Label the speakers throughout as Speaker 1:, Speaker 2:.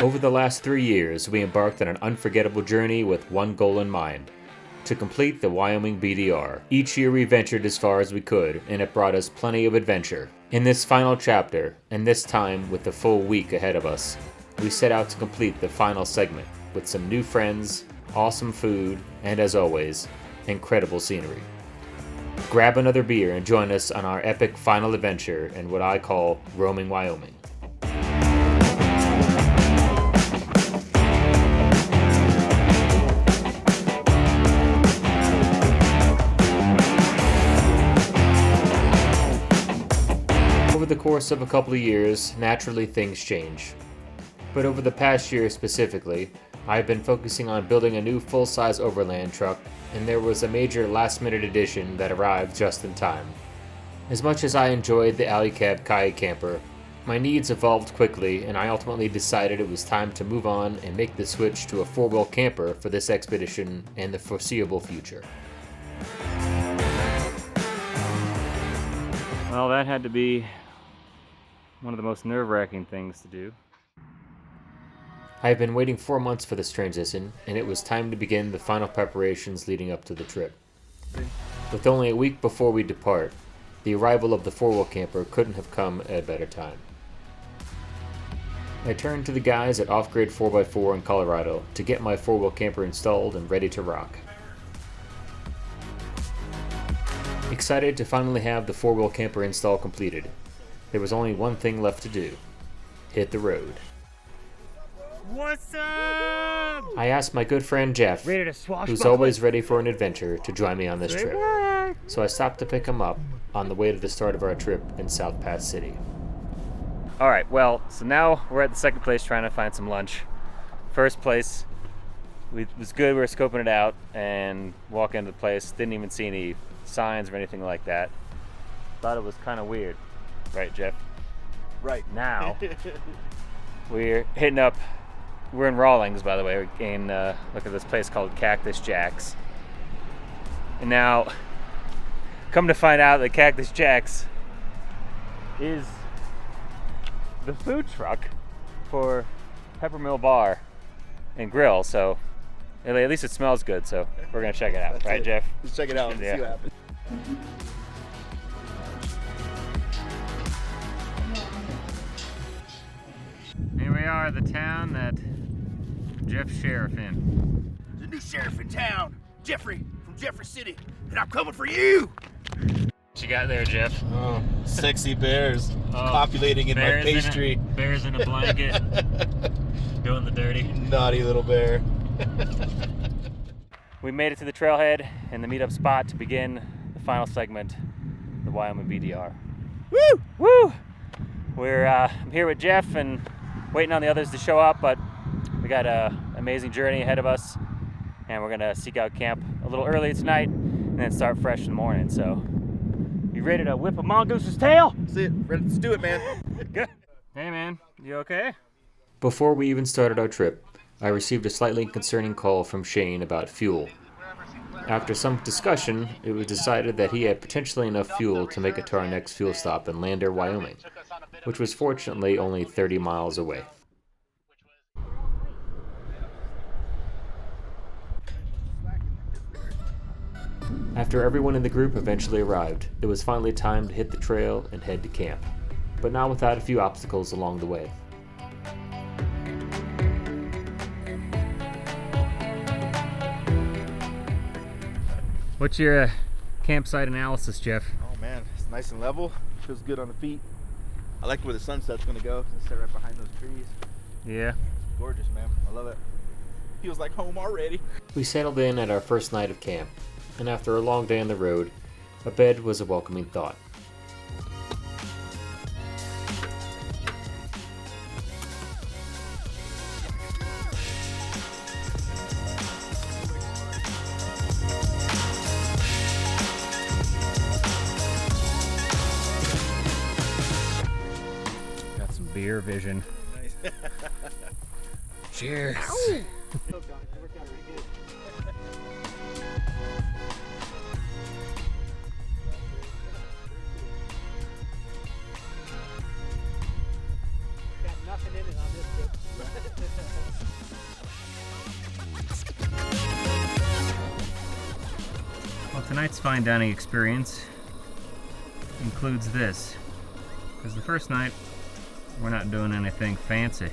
Speaker 1: Over the last 3 years, we embarked on an unforgettable journey with one goal in mind: to complete the Wyoming BDR. Each year we ventured as far as we could, and it brought us plenty of adventure. In this final chapter, and this time with the full week ahead of us, we set out to complete the final segment with some new friends, awesome food, and as always, incredible scenery. Grab another beer and join us on our epic final adventure in what I call roaming Wyoming. Over the course of a couple of years, naturally things change. But over the past year specifically, I've been focusing on building a new full-size overland truck, and there was a major last-minute addition that arrived just in time. As much as I enjoyed the alley cab Kite camper, my needs evolved quickly, and I ultimately decided it was time to move on and make the switch to a four-wheel camper for this expedition and the foreseeable future.
Speaker 2: Well, that had to be one of the most nerve-wracking things to do.
Speaker 1: I've been waiting 4 months for this transition, and it was time to begin the final preparations leading up to the trip. With only a week before we depart, the arrival of the four-wheel camper couldn't have come at a better time. I turned to the guys at Off-Grid 4x4 in Colorado to get my four-wheel camper installed and ready to rock. Excited to finally have the four-wheel camper install completed, there was only one thing left to do: hit the road.
Speaker 2: What's up?
Speaker 1: I asked my good friend Jeff, who's always ready for an adventure, to join me on this trip. So I stopped to pick him up on the way to the start of our trip in South Pass City.
Speaker 2: Alright, well, so now we're at the second place trying to find some lunch. First place, it was good, we were scoping it out and walking into the place, didn't even see any signs or anything like that. Thought it was kind of weird. Right, Jeff?
Speaker 3: Right.
Speaker 2: Now, we're hitting up, we're in Rawlings, by the way. We're getting look at this place called Cactus Jack's. And now, come to find out that Cactus Jack's is the food truck for Peppermill Bar and Grill, so at least it smells good, so we're gonna check it out. That's right, it. Jeff?
Speaker 3: Let's check it out and see what happens.
Speaker 2: Here we are, the town that Jeff's sheriff in.
Speaker 3: The new sheriff in town, Jeffrey from Jeffrey City, and I'm coming for you!
Speaker 2: What you got there, Jeff?
Speaker 3: Oh, sexy bears copulating in my pastry.
Speaker 2: Bears in a blanket, doing the dirty.
Speaker 3: Naughty little bear.
Speaker 2: We made it to the trailhead and the meetup spot to begin the final segment, the Wyoming BDR.
Speaker 3: Woo!
Speaker 2: Woo! I'm here with Jeff and waiting on the others to show up, but we got an amazing journey ahead of us, and we're gonna seek out camp a little early tonight and then start fresh in the morning. So, you ready to whip a mongoose's tail?
Speaker 3: That's it. Let's do it, man.
Speaker 2: Good. Hey, man, you okay?
Speaker 1: Before we even started our trip, I received a slightly concerning call from Shane about fuel. After some discussion, it was decided that he had potentially enough fuel to make it to our next fuel stop in Lander, Wyoming, which was fortunately only 30 miles away. After everyone in the group eventually arrived, it was finally time to hit the trail and head to camp, but not without a few obstacles along the way.
Speaker 2: What's your campsite analysis, Jeff?
Speaker 3: Oh man, it's nice and level. Feels good on the feet. I like where the sunset's gonna go. It's gonna sit right behind those trees.
Speaker 2: Yeah.
Speaker 3: Gorgeous, man. I love it. Feels like home already.
Speaker 1: We settled in at our first night of camp, and after a long day on the road, a bed was a welcoming thought.
Speaker 2: Got some beer vision.
Speaker 3: Nice.
Speaker 2: Cheers. Tonight's fine dining experience includes this, because the first night we're not doing anything fancy.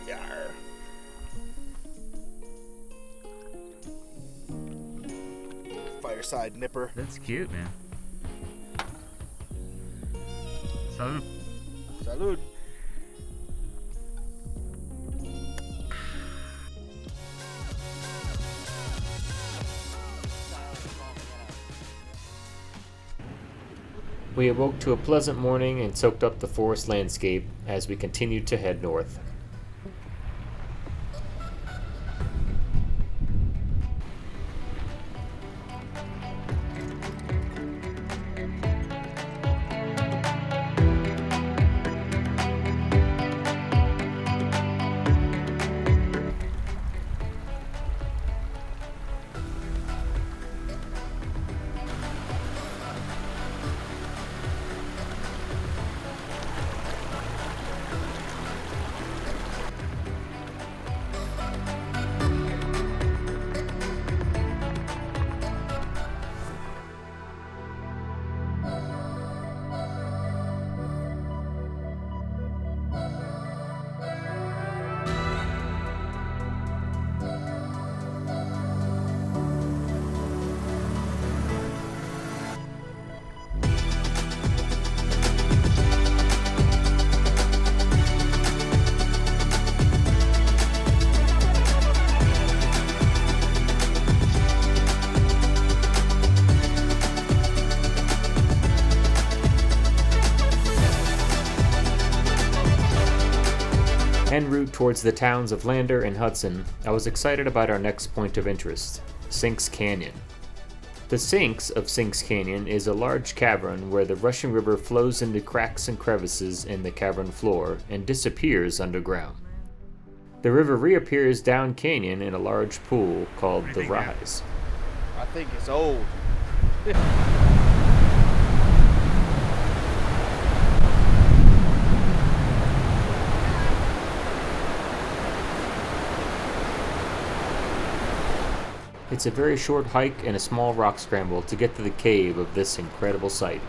Speaker 3: Yarr. Fireside nipper.
Speaker 2: That's cute, man. Salud.
Speaker 3: Salud.
Speaker 1: We awoke to a pleasant morning and soaked up the forest landscape as we continued to head north. En route towards the towns of Lander and Hudson, I was excited about our next point of interest, Sinks Canyon. The Sinks of Sinks Canyon is a large cavern where the rushing river flows into cracks and crevices in the cavern floor and disappears underground. The river reappears down canyon in a large pool called the Rise.
Speaker 3: I think it's old.
Speaker 1: It's a very short hike and a small rock scramble to get to the cave of this incredible site.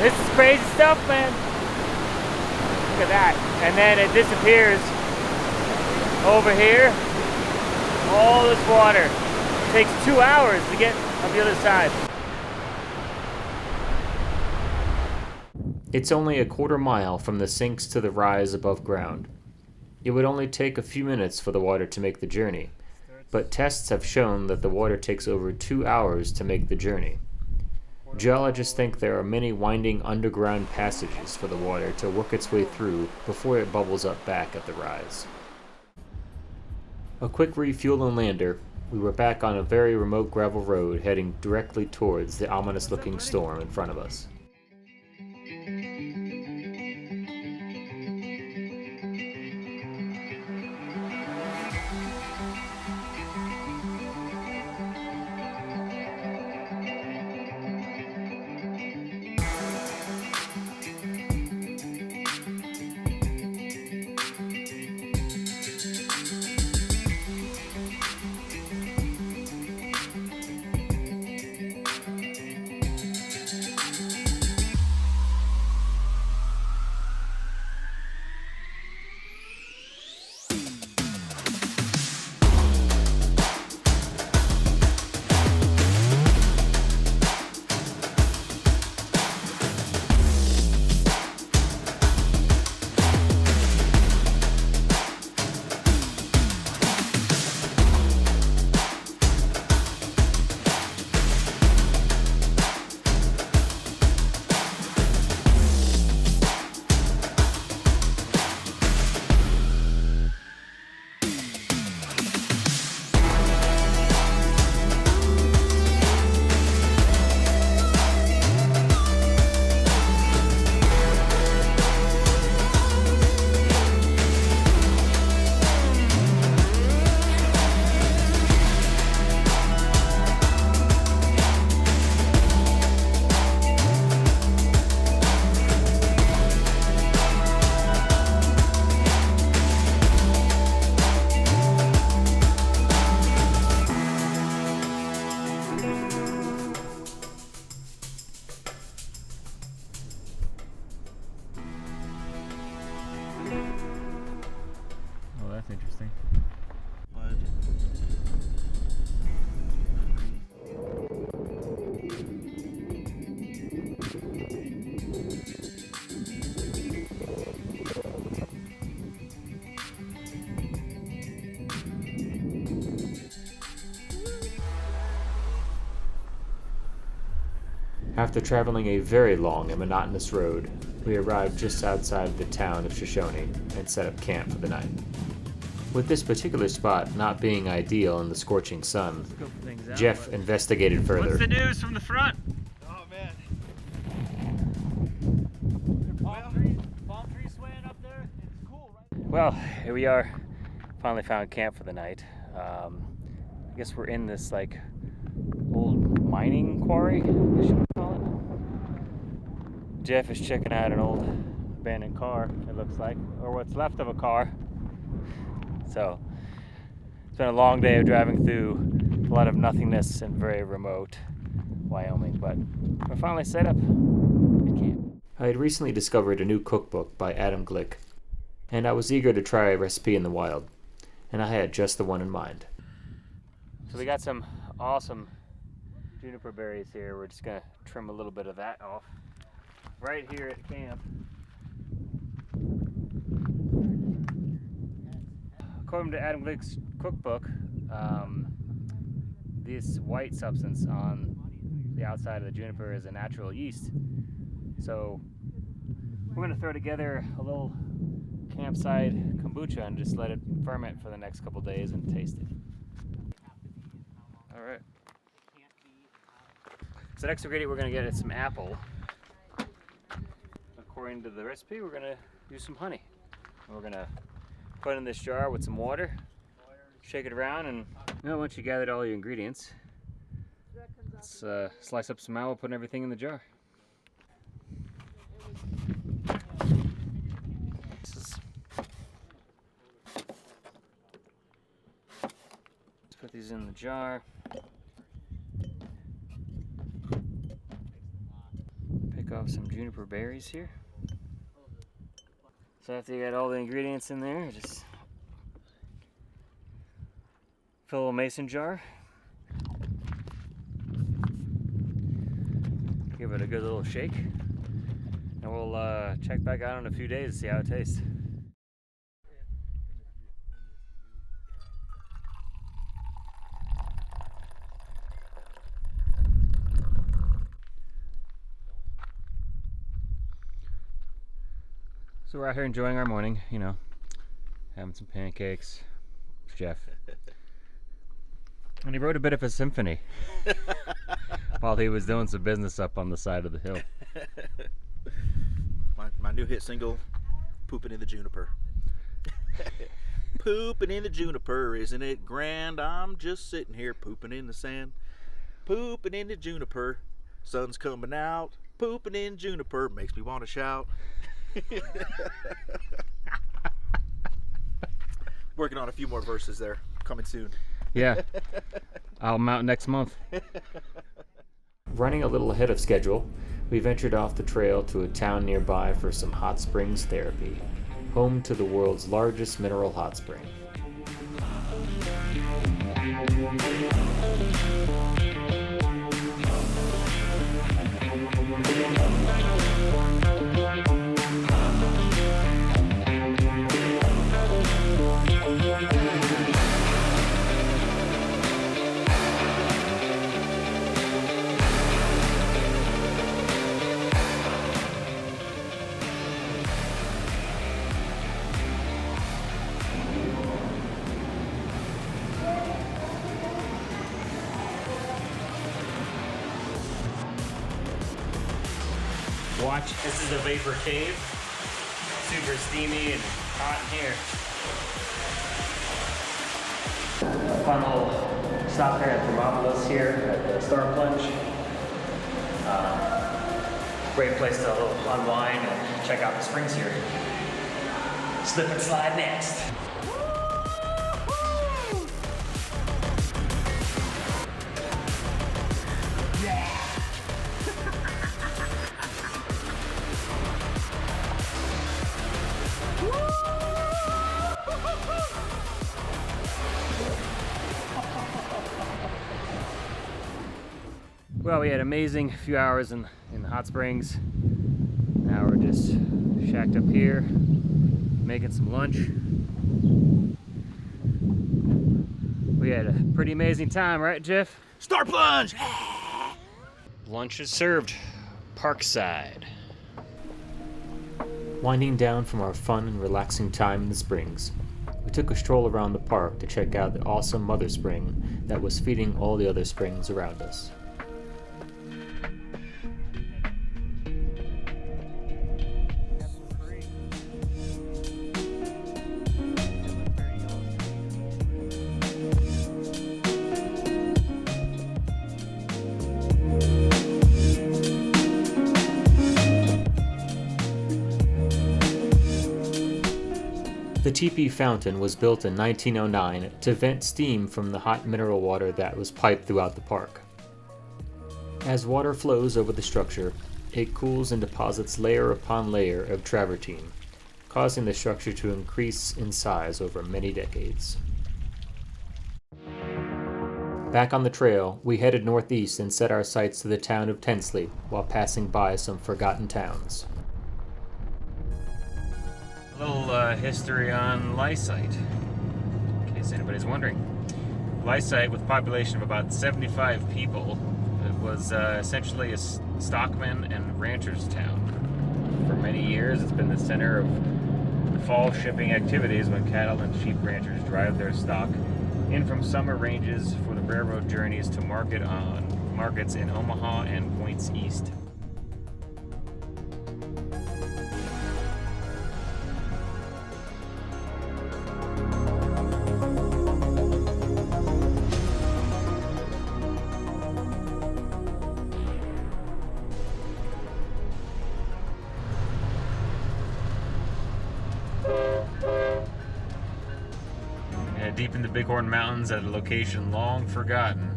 Speaker 2: This is crazy stuff, man. Look at that. And then it disappears over here. All this water. It takes 2 hours to get on the other side.
Speaker 1: It's only a quarter mile from the Sinks to the Rise above ground. It would only take a few minutes for the water to make the journey, but tests have shown that the water takes over 2 hours to make the journey. Geologists think there are many winding underground passages for the water to work its way through before it bubbles up back at the Rise. A quick refuel in Lander, we were back on a very remote gravel road heading directly towards the ominous-looking storm in front of us. After traveling a very long and monotonous road, we arrived just outside the town of Shoshone and set up camp for the night. With this particular spot not being ideal in the scorching sun, Jeff investigated further.
Speaker 2: What's the news from the front?
Speaker 3: Oh man.
Speaker 2: Palm trees swaying up there. It's cool, right? Well, here we are. Finally found camp for the night. I guess we're in this like old mining quarry, I guess you would call it. Jeff is checking out an old abandoned car, it looks like, or what's left of a car. So it's been a long day of driving through a lot of nothingness and very remote Wyoming, but we're finally set up at camp.
Speaker 1: I had recently discovered a new cookbook by Adam Glick, and I was eager to try a recipe in the wild, and I had just the one in mind.
Speaker 2: So we got some awesome juniper berries here. We're just gonna trim a little bit of that off right here at camp. According to Adam Glick's cookbook, this white substance on the outside of the juniper is a natural yeast. So we're gonna throw together a little campsite kombucha and just let it ferment for the next couple days and taste it. All right. So next ingredient we're gonna get is some apple. According to the recipe, we're gonna use some honey. And we're gonna put it in this jar with some water, shake it around, and once you gathered all your ingredients, let's slice up some apple, put everything in the jar. Let's put these in the jar. Pick off some juniper berries here. So after you got all the ingredients in there, just fill a little mason jar. Give it a good little shake. And we'll check back out in a few days to see how it tastes. So we're out here enjoying our morning, you know, having some pancakes. It's Jeff. And he wrote a bit of a symphony while he was doing some business up on the side of the hill.
Speaker 3: My new hit single, Pooping in the Juniper. Pooping in the juniper, isn't it grand? I'm just sitting here pooping in the sand. Pooping in the juniper, sun's coming out. Pooping in juniper makes me want to shout. Working on a few more verses there, coming soon.
Speaker 2: Yeah, album out next month.
Speaker 1: Running a little ahead of schedule, we ventured off the trail to a town nearby for some hot springs therapy, home to the world's largest mineral hot spring.
Speaker 2: Watch. This is a vapor cave. Super steamy and hot in here. Fun little stop here at Thermopolis here at the Storm Plunge. Great place to unwind and check out the springs here. Slip and slide next. Well, we had an amazing few hours in the hot springs. Now we're just shacked up here, making some lunch. We had a pretty amazing time, right, Jeff?
Speaker 3: Star plunge!
Speaker 2: Lunch is served. Parkside.
Speaker 1: Winding down from our fun and relaxing time in the springs, we took a stroll around the park to check out the awesome mother spring that was feeding all the other springs around us. The teepee fountain was built in 1909 to vent steam from the hot mineral water that was piped throughout the park. As water flows over the structure, it cools and deposits layer upon layer of travertine, causing the structure to increase in size over many decades. Back on the trail, we headed northeast and set our sights to the town of Tensleep while passing by some forgotten towns.
Speaker 2: A little history on Lysite, in case anybody's wondering. Lysite, with a population of about 75 people, it was essentially a stockman and rancher's town. For many years, it's been the center of the fall shipping activities when cattle and sheep ranchers drive their stock in from summer ranges for the railroad journeys to markets in Omaha and points east. Deep in the Bighorn Mountains at a location long forgotten,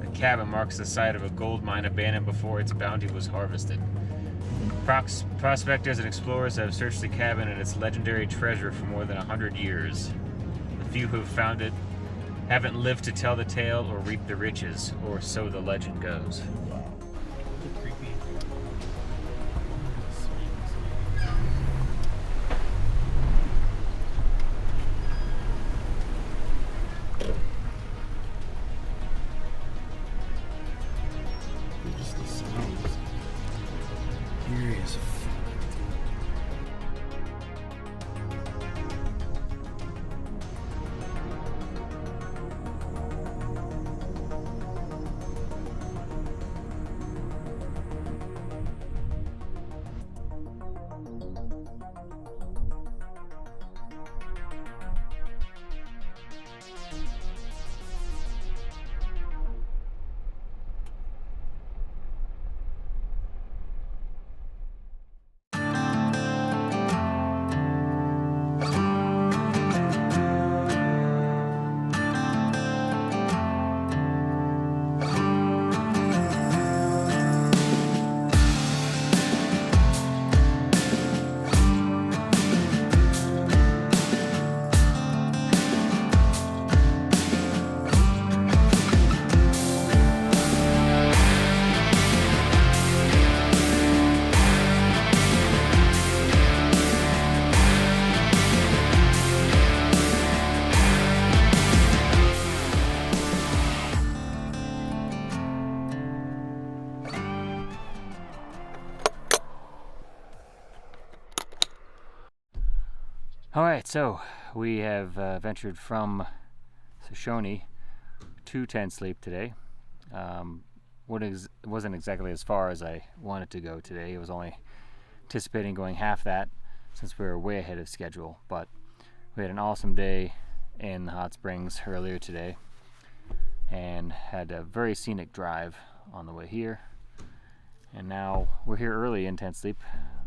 Speaker 2: a cabin marks the site of a gold mine abandoned before its bounty was harvested. Prospectors and explorers have searched the cabin and its legendary treasure for more than 100 years. The few who have found it haven't lived to tell the tale or reap the riches, or so the legend goes. Alright, so we have ventured from Shoshone to Tensleep today. Wasn't exactly as far as I wanted to go today. I was only anticipating going half that since we were way ahead of schedule. But we had an awesome day in the hot springs earlier today and had a very scenic drive on the way here. And now we're here early in Tensleep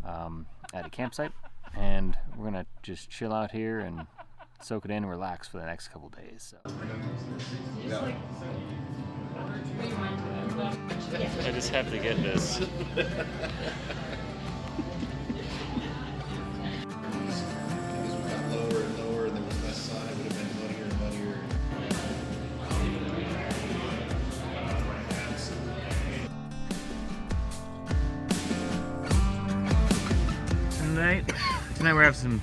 Speaker 2: at a campsite. And we're gonna just chill out here and soak it in and relax for the next couple days. So. I just have to get this.
Speaker 4: Lower and lower, and there was less sun. It would have been muddier and muddier.
Speaker 2: Tonight we're having some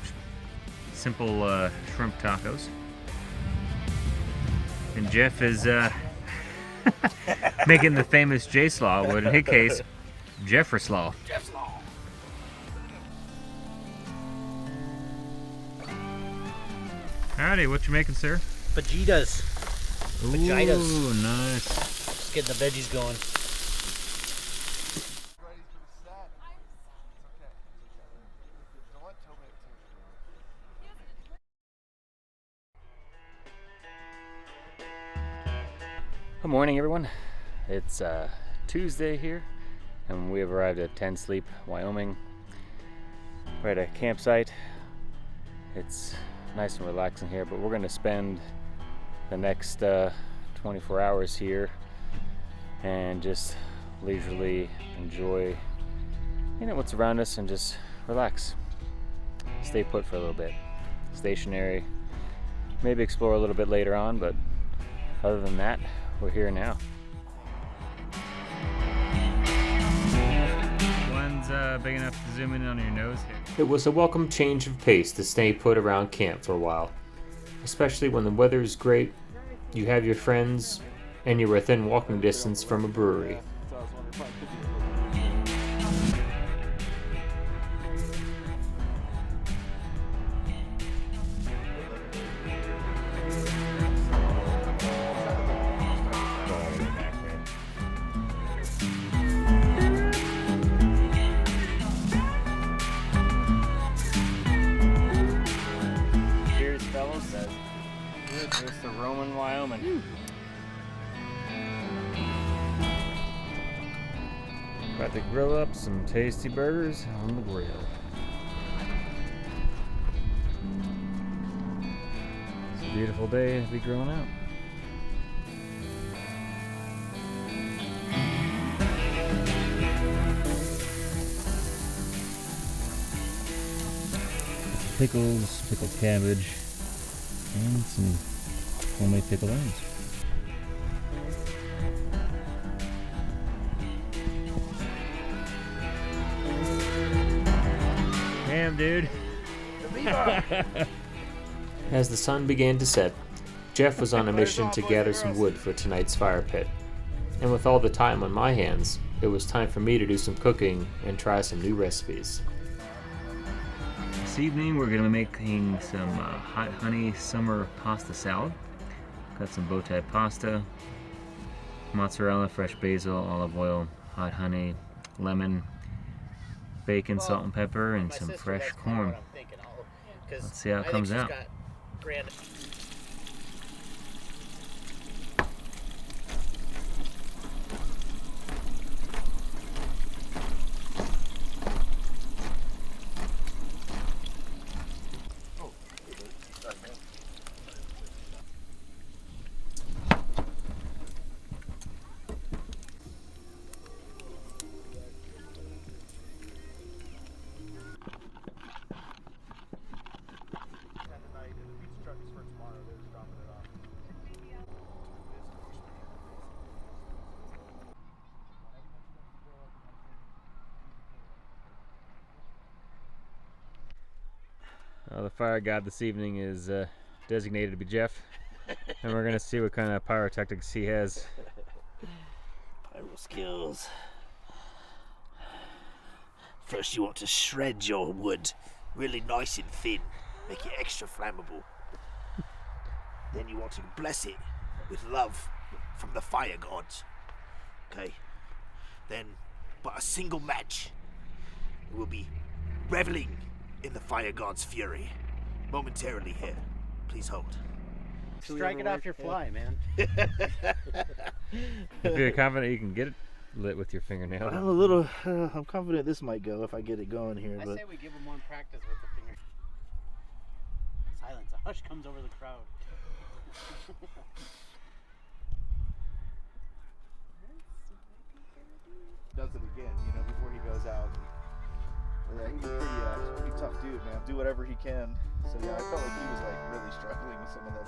Speaker 2: simple shrimp tacos, and Jeff is Making the famous J Slaw, but in his case, Jeffrey Slaw.
Speaker 3: Jeff's Law.
Speaker 2: Howdy, what you making, sir?
Speaker 5: Fajitas. Fajitas.
Speaker 2: Ooh, nice.
Speaker 5: Just getting the veggies going.
Speaker 2: Good morning, everyone. It's Tuesday here, and we have arrived at 10 Sleep, Wyoming. We're at a campsite. It's nice and relaxing here, but we're going to spend the next 24 hours here and just leisurely enjoy, what's around us and just relax. Stay put for a little bit. Stationary. Maybe explore a little bit later on, but other than that, we're here now. One's big enough to zoom in on your nose here.
Speaker 1: It was a welcome change of pace to stay put around camp for a while, especially when the weather is great, you have your friends, and you're within walking distance from a brewery.
Speaker 2: Here's the Roman Wyoming. About to grill up some tasty burgers on the grill. It's a beautiful day to be grilling out. Pickles, pickled cabbage, and some homemade pickled onions. Damn, dude.
Speaker 1: As the sun began to set, Jeff was on a mission to gather some wood for tonight's fire pit. And with all the time on my hands, it was time for me to do some cooking and try some new recipes.
Speaker 2: This evening we're going to be making some hot honey summer pasta salad. Got some bow tie pasta, mozzarella, fresh basil, olive oil, hot honey, lemon, bacon, salt and pepper, and some fresh corn. Let's see how it comes out. The fire god this evening is designated to be Jeff, and we're gonna see what kind of pyrotechnics he has.
Speaker 5: Pyro skills. First you want to shred your wood really nice and thin, make it extra flammable. Then you want to bless it with love from the fire gods. Okay? Then, by a single match, you will be reveling in the fire god's fury. Momentarily here. Please hold.
Speaker 6: Strike it off your fly, man.
Speaker 2: If you're confident you can get it lit with your fingernail.
Speaker 3: I'm a little. I'm confident this might go if I get it going here.
Speaker 6: I
Speaker 3: But
Speaker 6: say we give him one practice with the finger. Silence. A hush comes over the crowd.
Speaker 3: does it again, before he goes out. Yeah, he's a pretty tough dude, man. Do whatever he can. So yeah, I felt like he was like really struggling with some of that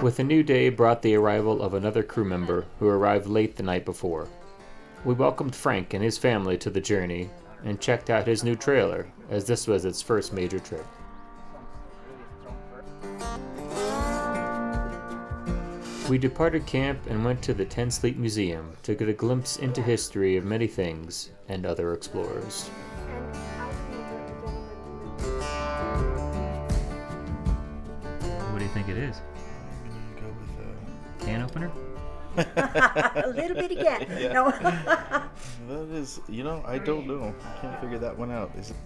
Speaker 1: With with a new day brought the arrival of another crew member who arrived late the night before. We welcomed Frank and his family to the journey and checked out his new trailer, as this was its first major trip. We departed camp and went to the 10 Sleep Museum to get a glimpse into history of many things and other explorers. What do you think it is?
Speaker 3: I'm gonna go with
Speaker 1: Can opener?
Speaker 7: A little bit again.
Speaker 3: Yeah.
Speaker 7: No.
Speaker 3: that is, I don't know. I can't figure that one out. Is it?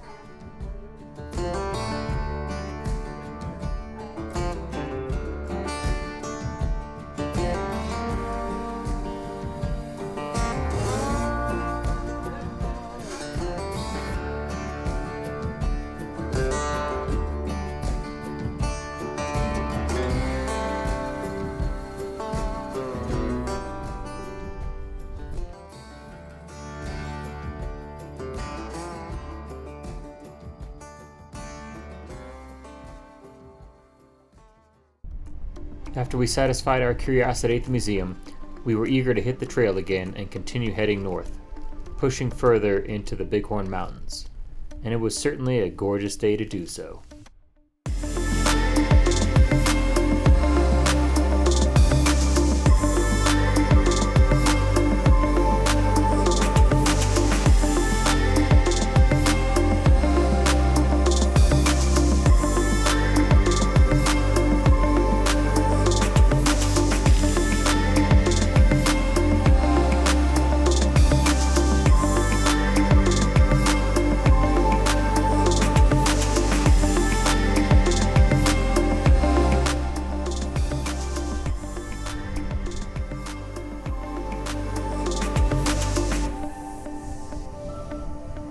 Speaker 1: After we satisfied our curiosity at the museum, we were eager to hit the trail again and continue heading north, pushing further into the Bighorn Mountains. And it was certainly a gorgeous day to do so.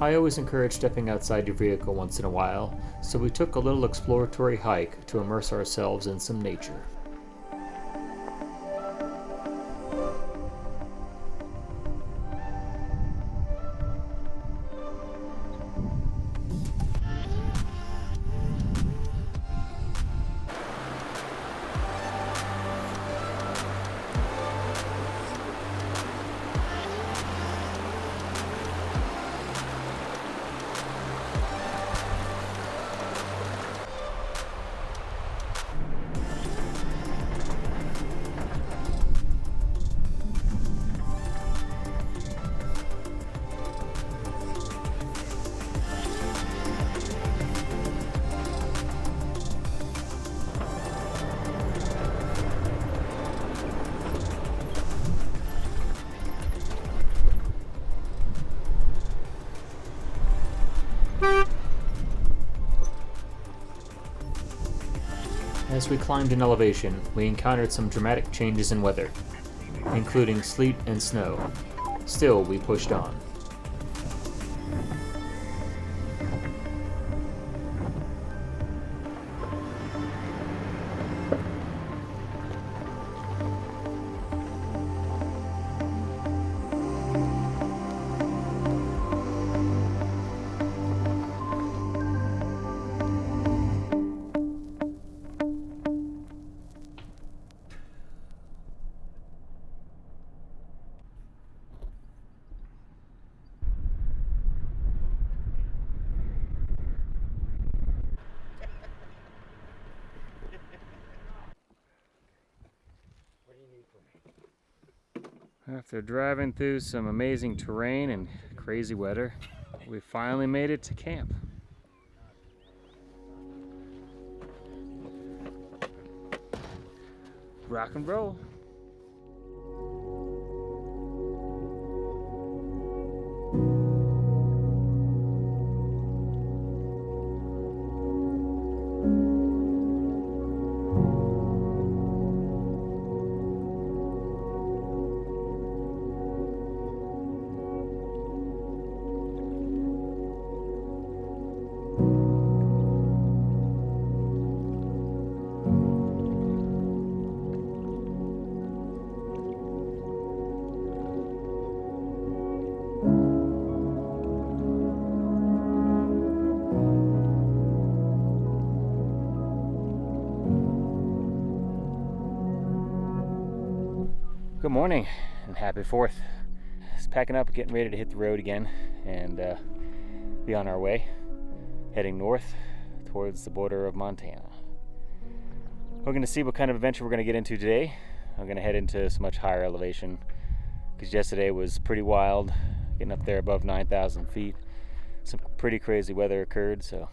Speaker 1: I always encourage stepping outside your vehicle once in a while, so we took a little exploratory hike to immerse ourselves in some nature. As we climbed in elevation, we encountered some dramatic changes in weather, including sleet and snow. Still, we pushed on.
Speaker 2: After driving through some amazing terrain and crazy weather, we finally made it to camp. Rock and roll. Good morning and happy 4th. Just packing up, getting ready to hit the road again and be on our way, heading north towards the border of Montana. We're going to see what kind of adventure we're going to get into today. I'm going to head into some much higher elevation because yesterday was pretty wild, getting up there above 9,000 feet. Some pretty crazy weather occurred, so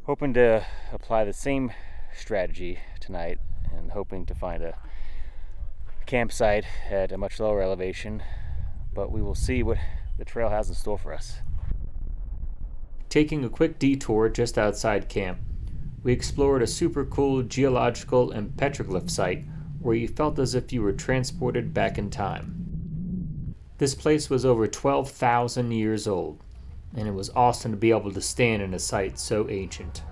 Speaker 2: hoping to apply the same strategy tonight and hoping to find a campsite at a much lower elevation, but we will see what the trail has in store for us.
Speaker 1: Taking a quick detour just outside camp, we explored a super cool geological and petroglyph site where you felt as if you were transported back in time. This place was over 12,000 years old, and it was awesome to be able to stand in a site so ancient.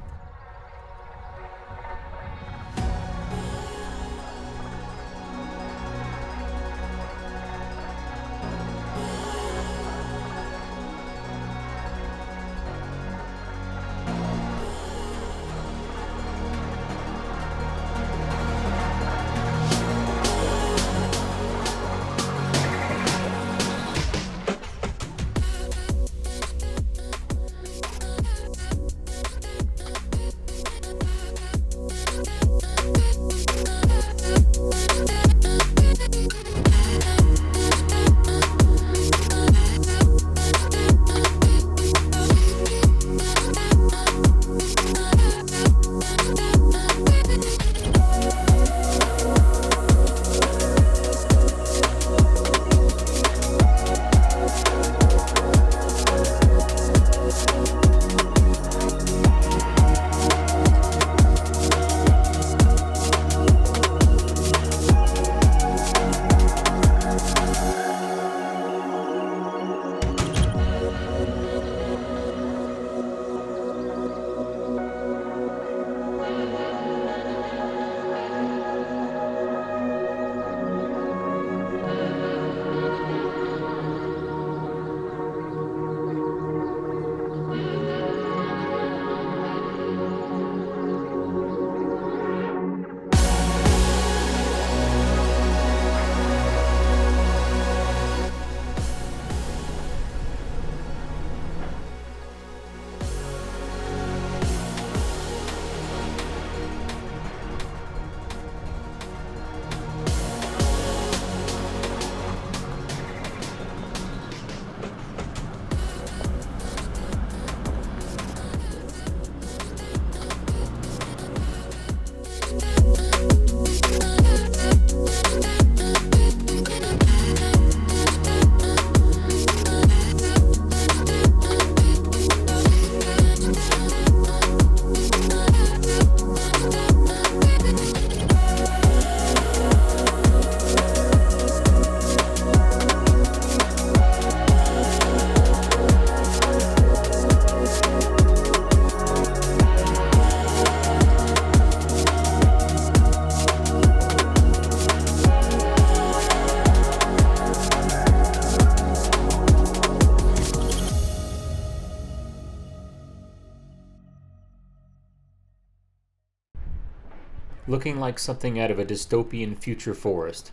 Speaker 1: Looking like something out of a dystopian future forest,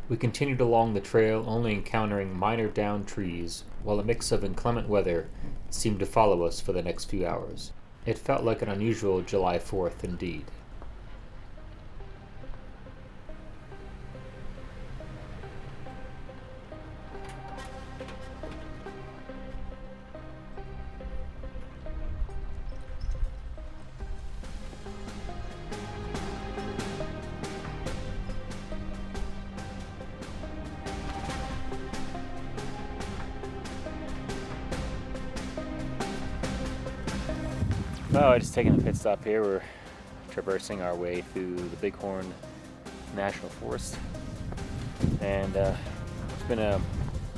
Speaker 1: we continued along the trail, only encountering minor downed trees, while a mix of inclement weather seemed to follow us for the next few hours. It felt like an unusual July 4th indeed.
Speaker 2: Well, just taking a pit stop here. We're traversing our way through the Bighorn National Forest, and it's been a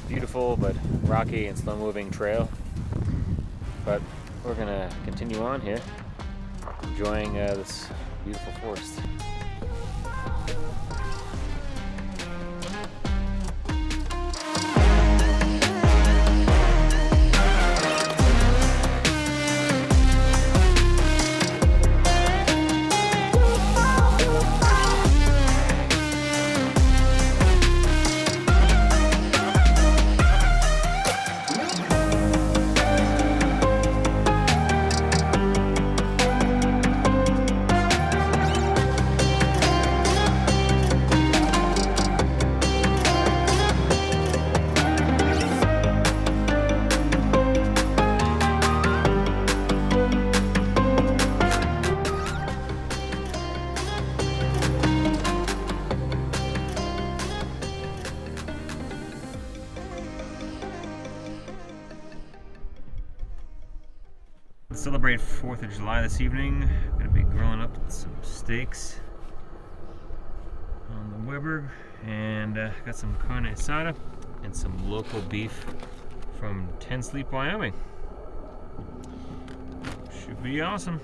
Speaker 2: beautiful but rocky and slow-moving trail. But we're gonna continue on here, enjoying this beautiful forest. celebrate 4th of July this evening. Gonna be grilling up some steaks on the Weber, and got some carne asada and some local beef from 10 Sleep, Wyoming. Should be awesome.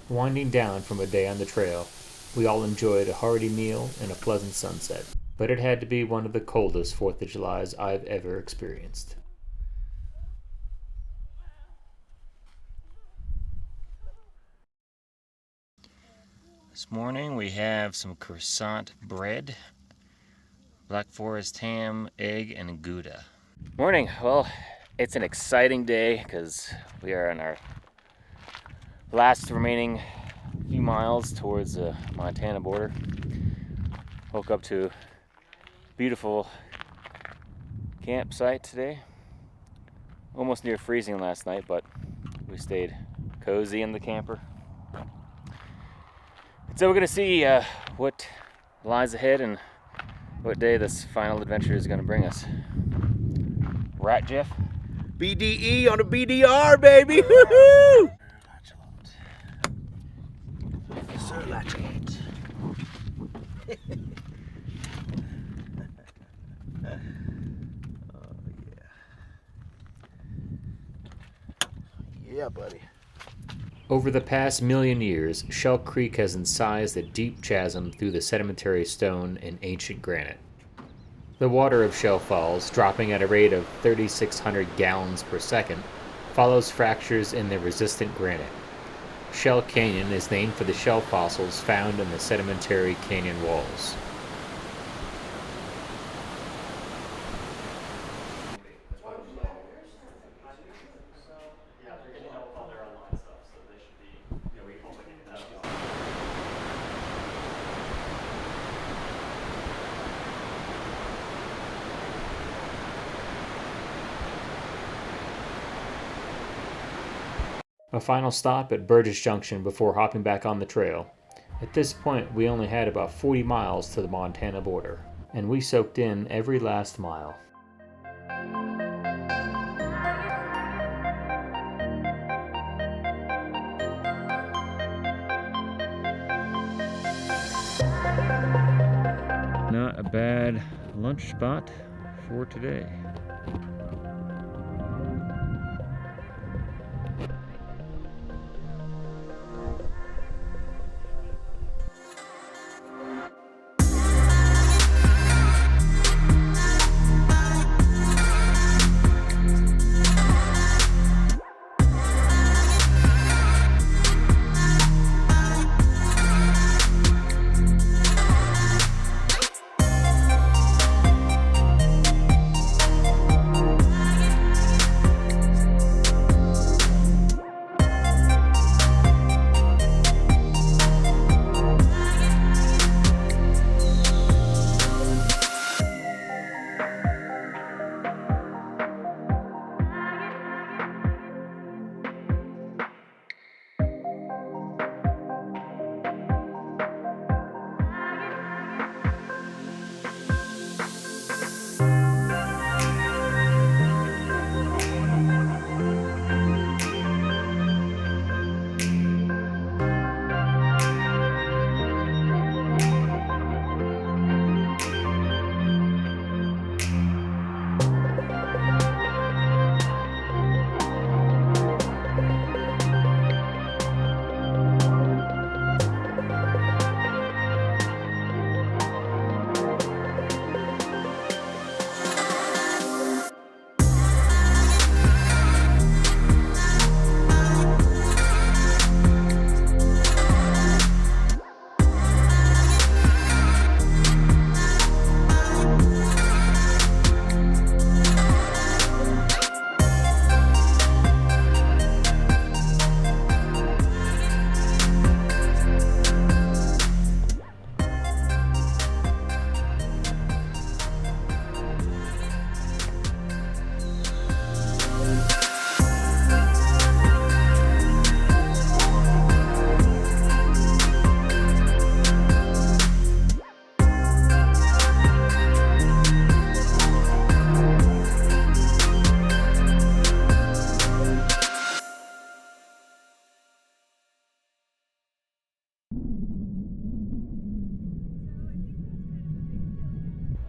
Speaker 1: Winding down from a day on the trail, we all enjoyed a hearty meal and a pleasant sunset, but it had to be one of the coldest 4th of Julys I've ever experienced.
Speaker 2: This morning we have some croissant bread, Black Forest ham, egg, and Gouda. Morning. Well, it's an exciting day because we are on our last remaining few miles towards the Montana border. Woke up to a beautiful campsite today. Almost near freezing last night, but we stayed cozy in the camper. So we're gonna see what lies ahead and what day this final adventure is gonna bring us. Right, Jeff?
Speaker 3: BDE on a BDR, baby! Woohoo! Sir Latchet. Oh, yeah. Yeah, buddy.
Speaker 1: Over the past million years, Shell Creek has incised a deep chasm through the sedimentary stone and ancient granite. The water of Shell Falls, dropping at a rate of 3,600 gallons per second, follows fractures in the resistant granite. Shell Canyon is named for the shell fossils found in the sedimentary canyon walls. A final stop at Burgess Junction before hopping back on the trail. At this point, we only had about 40 miles to the Montana border, and we soaked in every last mile.
Speaker 2: Not a bad lunch spot for today.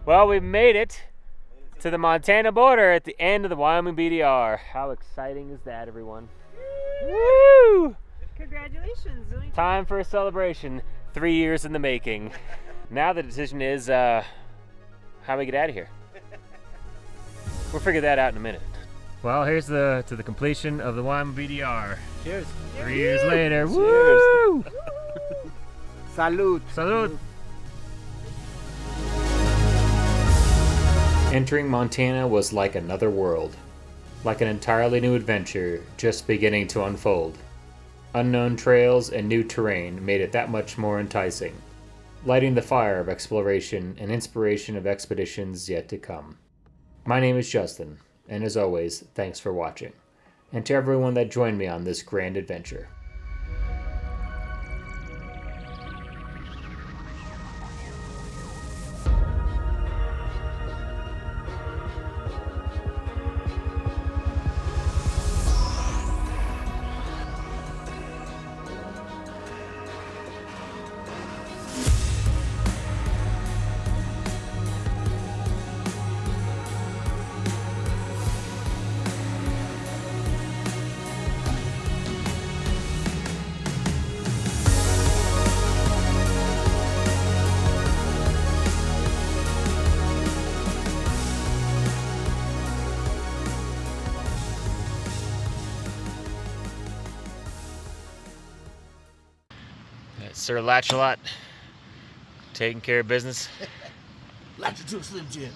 Speaker 2: Well, we've made it to the Montana border at the end of the Wyoming BDR. How exciting is that, everyone? Woo!
Speaker 8: Congratulations.
Speaker 2: Time for a celebration. 3 years in the making. Now the decision is how we get out of here. We'll figure that out in a minute. Well, here's to the completion of the Wyoming BDR.
Speaker 6: Cheers.
Speaker 2: 3 years later. Woo!
Speaker 6: Salud.
Speaker 2: Salud.
Speaker 1: Entering Montana was like another world, like an entirely new adventure just beginning to unfold. Unknown trails and new terrain made it that much more enticing, lighting the fire of exploration and inspiration of expeditions yet to come. My name is Justin, and as always, thanks for watching, and to everyone that joined me on this grand adventure.
Speaker 2: Sir Latchalot, taking care of business.
Speaker 5: Latch it to a Slim Jim.